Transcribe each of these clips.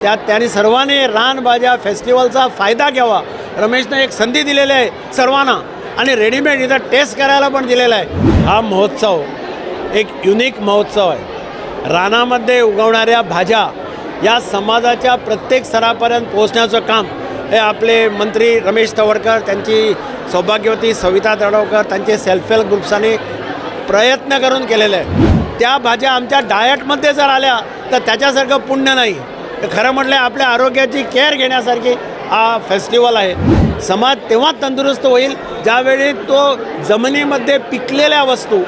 त्यांनी सर्वांनी रानभाज्या फेस्टिवलचा फायदा घ्यावा. रमेशने एक संधी दिलेली आहे सर्वांना आणि रेडीमेड इथं टेस्ट करायला पण दिलेला आहे. हा महोत्सव एक युनिक महोत्सव आहे. रानामध्ये उगवणाऱ्या भाज्या या समाजाच्या प्रत्येक स्तरापर्यंत पोहोचण्याचं काम हे आपले मंत्री रमेश तवडकर, त्यांची सौभाग्यवती सविता तडवकर, त्यांचे सेल्फ हेल्प ग्रुप्सांनी प्रयत्न करून केलेले आहे. त्या भाज्या आमच्या डायटमध्ये जर आल्या तर त्याच्यासारखं पुण्य नाही. तर खरं म्हटलं आपल्या आरोग्याची केअर घेण्यासारखी हा फेस्टिवल आहे. समाज तेव्हा तंदुरुस्त होईल ज्यावेळी तो जमिनीमध्ये पिकलेल्या वस्तू,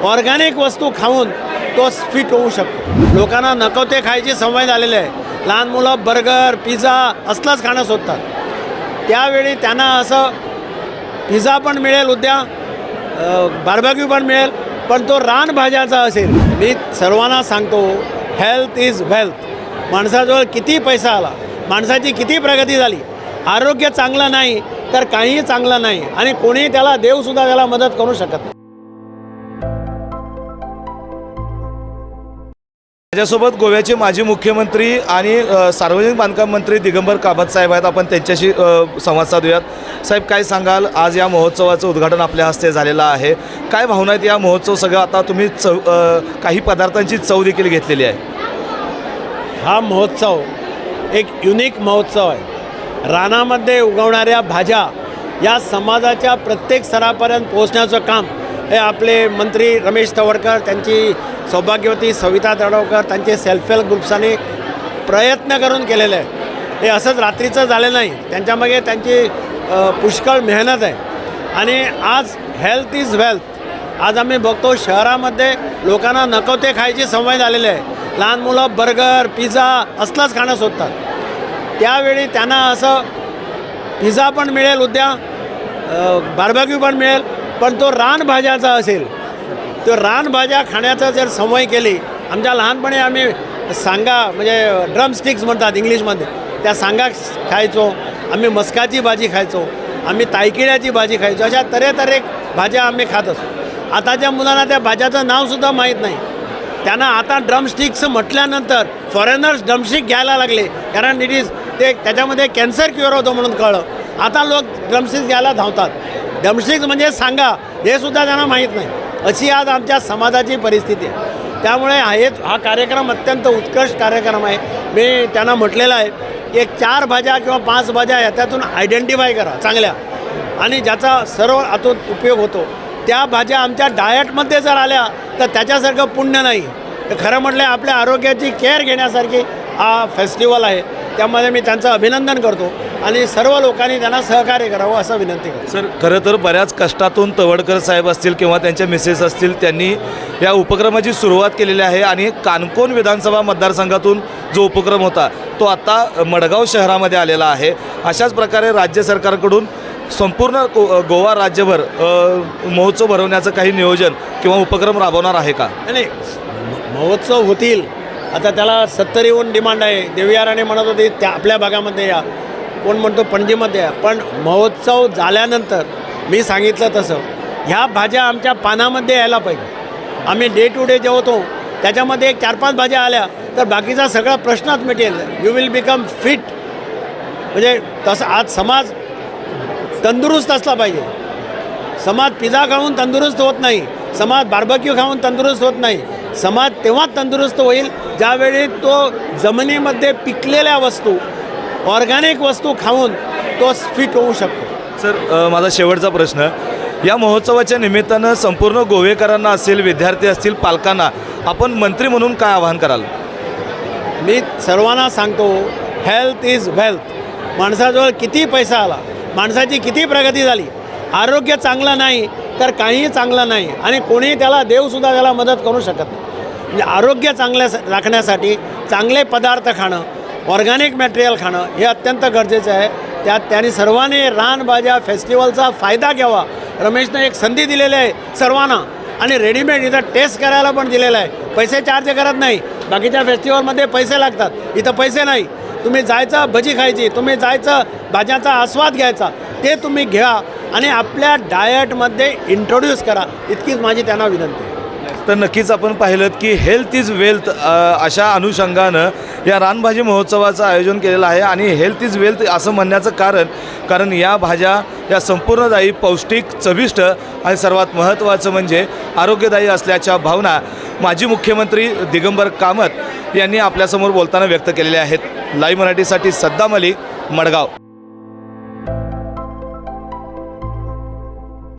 ऑर्गॅनिक वस्तू खाऊन तो फिट होऊ शकतो. लोकांना नको ते खायची सवय झालेली आहे. लहान मुलं बर्गर, पिझ्झा असलंच खाणं शोधतात. त्यावेळी त्यांना असं पिझ्झा पण मिळेल, उद्या बार्बेक्यू पण मिळेल, पण तो रानभाज्याचा असेल. मी सर्वांना सांगतो, हेल्थ इज वेल्थ. माणसाजवळ किती पैसा आला, माणसाची किती प्रगती झाली, आरोग्य चांगलं नाही तर काहीही चांगलं नाही आणि कोणी त्याला, देवसुद्धा त्याला मदत करू शकत नाही. माझ्यासोबत गोव्याचे माजी मुख्यमंत्री आणि सार्वजनिक बांधकाम मंत्री दिगंबर कामत साहेब आहेत. आपण त्यांच्याशी संवाद साधूयात. साहेब, काय सांगाल, आज या महोत्सवाचं उद्घाटन आपल्या हस्ते झालेलं आहे. काय भावना आहेत या महोत्सव सगळं? आता तुम्ही काही पदार्थांची चव देखील घेतलेली आहे. हा महोत्सव एक युनिक महोत्सव आहे. रानामध्ये उगवणाऱ्या भाज्या या समाजाच्या प्रत्येक स्तरापर्यंत पोहोचण्याचं काम हे आपले मंत्री रमेश तवडकर, त्यांची सौभाग्यवती सविता तडवकर, त्यांचे सेल्फ हेल्प ग्रुप्सांनी प्रयत्न करून केलेले आहे. हे असंच रात्रीचं झालं नाही. त्यांच्यामागे त्यांची पुष्कळ मेहनत आहे. आणि आज हेल्थ इज वेल्थ. आज आम्ही बघतो शहरामध्ये लोकांना नको ते खायची सवय झालेली आहे. लहान मुलं बर्गर, पिझ्झा असलंच खाणं शोधतात. त्यावेळी त्यांना असं पिझ्झा पण मिळेल, उद्या बार्बेक्यू पण मिळेल, पण तो रानभाज्याचा असेल. तो रानभाज्या खाण्याचा जर सवय केली, आमच्या लहानपणी आम्ही सांगा, म्हणजे ड्रमस्टिक्स म्हणतात इंग्लिशमध्ये, त्या सांगा खायचो. आम्ही मस्काची भाजी खायचो, आम्ही तायकिळ्याची भाजी खायचो. अशा तऱ्हेतऱ्हे भाज्या आम्ही खात असतो. आताच्या मुलांना त्या भाज्याचं नावसुद्धा माहीत नाही. त्यांना आता ड्रमस्टिक्स म्हटल्यानंतर फॉरेनर्स ड्रमस्टिक घ्यायला लागले, कारण इट इज ते त्याच्यामध्ये कॅन्सर क्युअर होतो म्हणून कळलं. आता लोक ड्रमस्टिक्स घ्यायला धावतात. ड्रमस्टिक्स म्हणजे सांगा हे सुद्धा त्यांना माहीत नाही. अशी आज आमच्या समाजाची परिस्थिती आहे. त्यामुळे हा कार्यक्रम अत्यंत उत्कृष्ट कार्यक्रम आहे. मी त्यांना म्हटलेलं आहे, एक 4 भाज्या किंवा 5 भाज्या याच्यातून आयडेंटिफाय करा चांगल्या, आणि ज्याचा सर्व अतूट उपयोग होतो. त्या भाज्या आमच्या डायटमध्ये जर आल्या तर त्याच्यासारखं पुण्य नाही. तर खरं म्हटलं आपल्या आरोग्याची केअर घेण्यासारखी हा फेस्टिवल आहे. त्यामध्ये मी त्यांचं अभिनंदन करतो आणि सर्व लोकांनी त्यांना सहकार्य करावं असं विनंती करतो. सर, खरं तर बऱ्याच कष्टातून तवडकर साहेब असतील किंवा त्यांच्या मिसेस असतील, त्यांनी या उपक्रमाची सुरुवात केलेली आहे. आणि कानकोन विधानसभा मतदारसंघातून जो उपक्रम होता तो आता मडगाव शहरामध्ये आलेला आहे. अशाच प्रकारे राज्य सरकारकडून संपूर्ण गोवा राज्यभर महोत्सव भरवण्याचं काही नियोजन किंवा उपक्रम राबवणार आहे का? नाही, महोत्सव होतील. आता त्याला 70 डिमांड आहे. देवियाराने म्हणत होते त्या आपल्या भागामध्ये या, कोण म्हणतो पणजीमध्ये या. पण महोत्सव झाल्यानंतर मी सांगितलं तसं ह्या भाज्या आमच्या पानामध्ये यायला पाहिजे. आम्ही डे टू डे जेवतो, त्याच्यामध्ये एक 4-5 भाज्या आल्या तर बाकीचा सगळा प्रश्नच मिटेल. You will become fit. म्हणजे तसं आज समाज तंदुरुस्त असला पाहिजे. समाज पिझ्झा खाऊन तंदुरुस्त होत नाही, समाज बार्बेक्यू खाऊन तंदुरुस्त होत नाही. समाज तेव्हा तंदुरुस्त होईल ज्यावेळी तो जमिनीमध्ये पिकलेल्या वस्तू, ऑर्गॅनिक वस्तू खाऊन तो फिट होऊ शकतो. सर, माझा शेवटचा प्रश्न, या महोत्सवाच्या निमित्तानं संपूर्ण गोवेकरांना असेल, विद्यार्थी असतील, पालकांना आपण मंत्री म्हणून काय आवाहन कराल? मी सर्वांना सांगतो, हेल्थ इज वेल्थ. माणसाजवळ किती पैसा आला, माणसाची किती प्रगती झाली, आरोग्य चांगलं नाही तर काहीही चांगलं नाही आणि कोणी त्याला, देवसुद्धा त्याला मदत करू शकत नाही. म्हणजे आरोग्य चांगल्या राखण्यासाठी चांगले पदार्थ खाणं, ऑर्गॅनिक मटेरियल खाणं हे अत्यंत गरजेचं आहे. त्यांनी सर्वांनी रानभाज्या फेस्टिवलचा फायदा घ्यावा. रमेशने एक संधी दिलेली आहे सर्वांना आणि रेडीमेड इथं टेस्ट करायला पण दिलेलं आहे. पैसे चार्ज करत नाही. बाकीच्या फेस्टिवलमध्ये पैसे लागतात, इथं पैसे नाही. तुम्ही जायचं भजी खायची, तुम्ही जायचं भाज्याचा आस्वाद घ्यायचा, ते तुम्ही घ्या आणि आपल्या डायटमध्ये इंट्रोड्यूस करा. इतकीच माझी त्यांना विनंती आहे. तर नक्कीच आपण पाहिलं की हेल्थ इज वेल्थ अशा अनुषंगानं या रानभाजी महोत्सवाचं आयोजन केलेलं आहे. आणि हेल्थ इज वेल्थ असं म्हणण्याचं कारण या भाज्या या संपूर्णदायी, पौष्टिक, चविष्ट आणि सर्वात महत्त्वाचं म्हणजे आरोग्यदायी असल्याच्या भावना माजी मुख्यमंत्री दिगंबर कामत यांनी आपल्यासमोर बोलताना व्यक्त केलेल्या आहेत. लाईव्ह मराठीसाठी सद्दाम अली, मडगाव.